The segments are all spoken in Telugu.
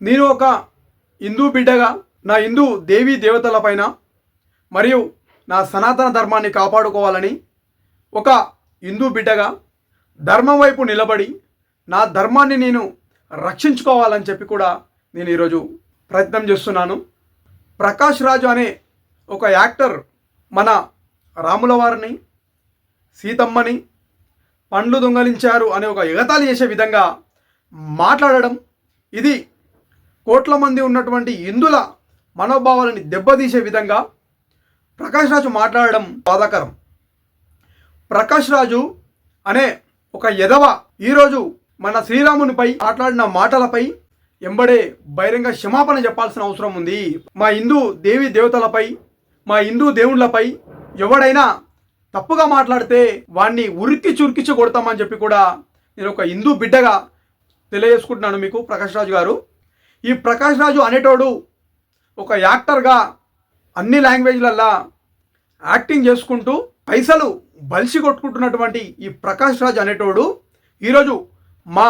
నేను ఒక హిందూ బిడ్డగా నా హిందూ దేవీ దేవతలపైన మరియు నా సనాతన ధర్మాన్ని కాపాడుకోవాలని ఒక హిందూ బిడ్డగా ధర్మం వైపు నిలబడి నా ధర్మాన్ని నేను రక్షించుకోవాలని చెప్పి కూడా నేను ఈరోజు ప్రయత్నం చేస్తున్నాను. ప్రకాష్ రాజు అనే ఒక యాక్టర్ మన రాముల వారిని, సీతమ్మని పండ్లు దొంగలించారు అనే ఒక ఎగతాళి చేసే విధంగా మాట్లాడడం, ఇది కోట్ల మంది ఉన్నటువంటి హిందుల మనోభావాలని దెబ్బతీసే విధంగా ప్రకాష్ రాజు మాట్లాడడం బాధాకరం. ప్రకాష్ రాజు అనే ఒక ఎదవ ఈరోజు మన శ్రీరామునిపై మాట్లాడిన మాటలపై ఎంబడే బహిరంగ క్షమాపణ చెప్పాల్సిన అవసరం ఉంది. మా హిందూ దేవీ దేవతలపై, మా హిందూ దేవుళ్ళపై ఎవడైనా తప్పుగా మాట్లాడితే వాడిని ఉరికి చురికిచ్చి కొడతామని చెప్పి కూడా నేను ఒక హిందూ బిడ్డగా తెలియజేసుకుంటున్నాను మీకు. ప్రకాష్ రాజు గారు, ఈ ప్రకాష్ రాజు అనేటోడు ఒక యాక్టర్గా అన్ని లాంగ్వేజ్లల్లా యాక్టింగ్ చేసుకుంటూ పైసలు బలిసి కొట్టుకుంటున్నటువంటి ఈ ప్రకాష్ రాజు అనేటోడు ఈరోజు మా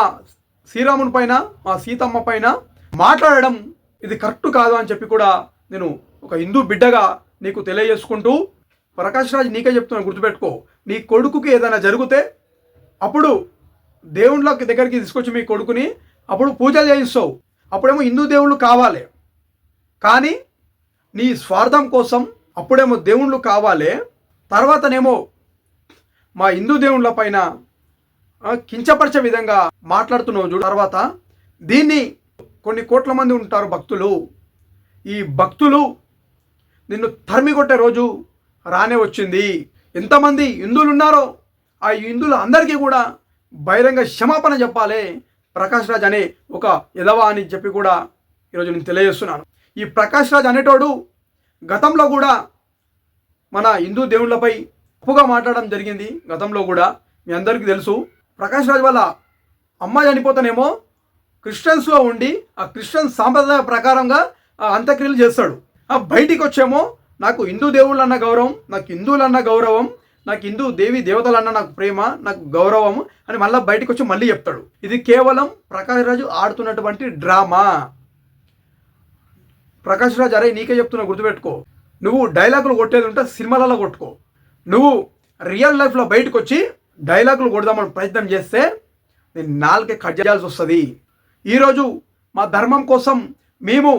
శ్రీరాముని పైన, మా సీతమ్మ పైన మాట్లాడడం ఇది కరెక్ట్ కాదు అని చెప్పి కూడా నేను ఒక హిందూ బిడ్డగా నీకు తెలియజేసుకుంటూ, ప్రకాష్ రాజు నీకే చెప్తున్నాను, గుర్తుపెట్టుకో. నీ కొడుకుకి ఏదైనా జరిగితే అప్పుడు దేవుళ్ళ దగ్గరికి తీసుకొచ్చి మీ కొడుకుని అప్పుడు పూజలు చేయిస్తావు. అప్పుడేమో హిందూ దేవుళ్ళు కావాలి, కానీ నీ స్వార్థం కోసం అప్పుడేమో దేవుళ్ళు కావాలి, తర్వాతనేమో మా హిందూ దేవుళ్ళ పైన కించపరిచే విధంగా మాట్లాడుతున్నావు చూడు. తర్వాత దీన్ని కొన్ని కోట్ల మంది ఉంటారు భక్తులు, ఈ భక్తులు నిన్ను తరిమి కొట్టే రోజు రానే వచ్చింది. ఎంతమంది హిందువులు ఉన్నారో ఆ హిందువులు అందరికీ కూడా బహిరంగ క్షమాపణ చెప్పాలి ప్రకాష్ రాజ్ అనే ఒక ఎదవా అని చెప్పి కూడా ఈరోజు నేను తెలియజేస్తున్నాను. ఈ ప్రకాష్ రాజ్ అనేటోడు గతంలో కూడా మన హిందూ దేవుళ్ళపై తప్పుగా మాట్లాడడం జరిగింది. గతంలో కూడా మీ అందరికీ తెలుసు. ప్రకాష్ రాజ్ వాళ్ళ అమ్మ చనిపోతానేమో క్రిస్టియన్స్లో ఉండి ఆ క్రిస్టియన్ సాంప్రదాయ ప్రకారంగా అంత్యక్రియలు చేస్తాడు. బయటికి వచ్చేమో నాకు హిందూ దేవుళ్ళన్న గౌరవం, నాకు హిందువులన్న గౌరవం, నాకు హిందూ దేవి దేవతలన్న నాకు ప్రేమ, నాకు గౌరవం అని మళ్ళీ బయటకు వచ్చి మళ్ళీ చెప్తాడు. ఇది కేవలం ప్రకాష్ రాజు ఆడుతున్నటువంటి డ్రామా. ప్రకాష్ రాజు, అరే నీకే చెప్తున్నా, గుర్తుపెట్టుకో. నువ్వు డైలాగులు కొట్టేది ఉంటే సినిమాలలో కొట్టుకో. నువ్వు రియల్ లైఫ్లో బయటకు వచ్చి డైలాగులు కొడదామని ప్రయత్నం చేస్తే నేను నాలుగే కట్ చేయాల్సి వస్తుంది. ఈరోజు మా ధర్మం కోసం మేము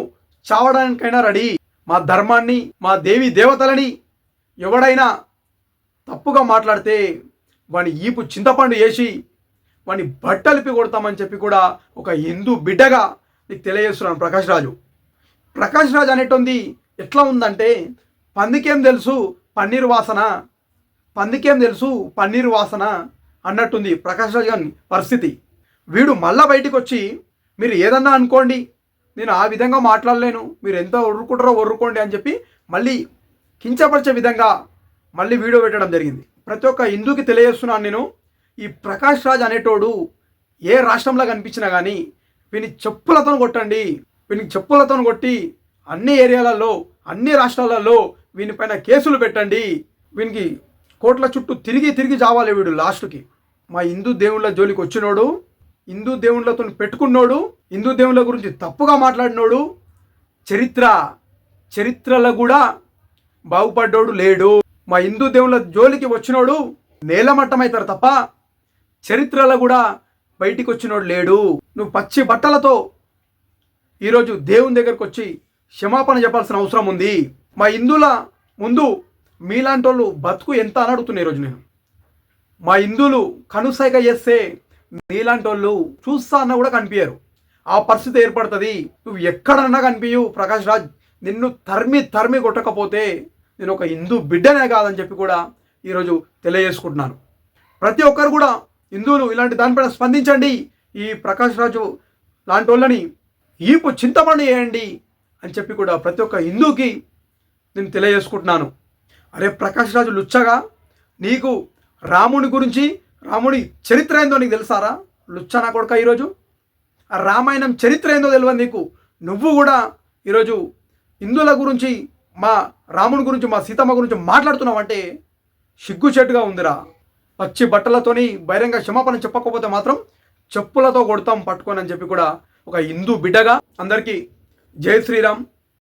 చావడానికైనా రెడీ. మా ధర్మాన్ని, మా దేవి దేవతలని ఎవడైనా తప్పుగా మాట్లాడితే వాని ఈపు చింతపండు వేసి వాని బట్టలిపి కొడతామని చెప్పి కూడా ఒక హిందూ బిడ్డగా నీకు తెలియజేస్తున్నాను. ప్రకాష్ రాజ్ అనేటుంది ఎట్లా ఉందంటే, పందికేం తెలుసు పన్నీరు వాసన, పందికేం తెలుసు పన్నీరు వాసన అన్నట్టుంది ప్రకాష్ రాజ్ గారి పరిస్థితి. వీడు మళ్ళా బయటికి వచ్చి మీరు ఏదన్నా అనుకోండి, నేను ఆ విధంగా మాట్లాడలేను, మీరు ఎంత ఒర్రుకుంటారో ఒర్రుకోండి అని చెప్పి మళ్ళీ కించపరిచే విధంగా మళ్ళీ వీడియో పెట్టడం జరిగింది. ప్రతి ఒక్క హిందూకి తెలియజేస్తున్నాను నేను, ఈ ప్రకాష్ రాజ్ అనేటోడు ఏ రాష్ట్రంలో కనిపించినా కానీ వీని చెప్పులతో కొట్టండి. వీనికి చెప్పులతో కొట్టి అన్ని ఏరియాలలో, అన్ని రాష్ట్రాలలో వీనిపైన కేసులు పెట్టండి. వీనికి కోట్ల చుట్టూ తిరిగి చావాలి వీడు లాస్ట్కి. మా హిందూ దేవుళ్ళ జోలికి వచ్చినోడు, హిందూ దేవుళ్ళతో పెట్టుకున్నోడు, హిందూ దేవుళ్ళ గురించి తప్పుగా మాట్లాడినోడు చరిత్రలో కూడా బాగుపడ్డోడు లేడు. మా హిందూ దేవుళ్ళ జోలికి వచ్చినోడు నేలమట్టం అవుతారు తప్ప చరిత్రలో కూడా బయటికి వచ్చినోడు లేడు. నువ్వు పచ్చి బట్టలతో ఈరోజు దేవుని దగ్గరకు వచ్చి క్షమాపణ చెప్పాల్సిన అవసరం ఉంది. మా హిందువుల ముందు మీలాంటి వాళ్ళు బతుకు ఎంత అని అడుగుతున్నా ఈరోజు నేను. మా హిందువులు కనుసైగ చేస్తే మీలాంటి వాళ్ళు చూస్తా అన్న కూడా కనిపించరు. ఆ పరిస్థితి ఏర్పడుతుంది. నువ్వు ఎక్కడన్నా కనిపించు ప్రకాష్ రాజ్. నిన్ను తరిమి కొట్టకపోతే నేను ఒక హిందూ బిడ్డనే కాదని చెప్పి కూడా ఈరోజు తెలియజేసుకుంటున్నాను. ప్రతి ఒక్కరు కూడా హిందువులు ఇలాంటి దానిపైన స్పందించండి. ఈ ప్రకాష్ రాజు లాంటి వాళ్ళని ఈపు చింతపండు వేయండి అని చెప్పి కూడా ప్రతి ఒక్క హిందూకి నేను తెలియజేసుకుంటున్నాను. అరే ప్రకాష్ రాజు లుచ్చగా, నీకు రాముని గురించి, రాముడి చరిత్ర ఏందో నీకు తెలుసారా? లుచ్చా నా కొడుక. ఈరోజు ఆ రామాయణం చరిత్ర ఏందో తెలియదు నీకు. నువ్వు కూడా ఈరోజు హిందువుల గురించి, మా రాముని గురించి, మా సీతమ్మ గురించి మాట్లాడుతున్నావు అంటే సిగ్గుచెట్టుగా ఉందిరా. పచ్చి బట్టలతోని బహిరంగ క్షమాపణ చెప్పకపోతే మాత్రం చెప్పులతో కొడతాం పట్టుకొని అని చెప్పి కూడా ఒక హిందూ బిడ్డగా అందరికీ జై శ్రీరామ్.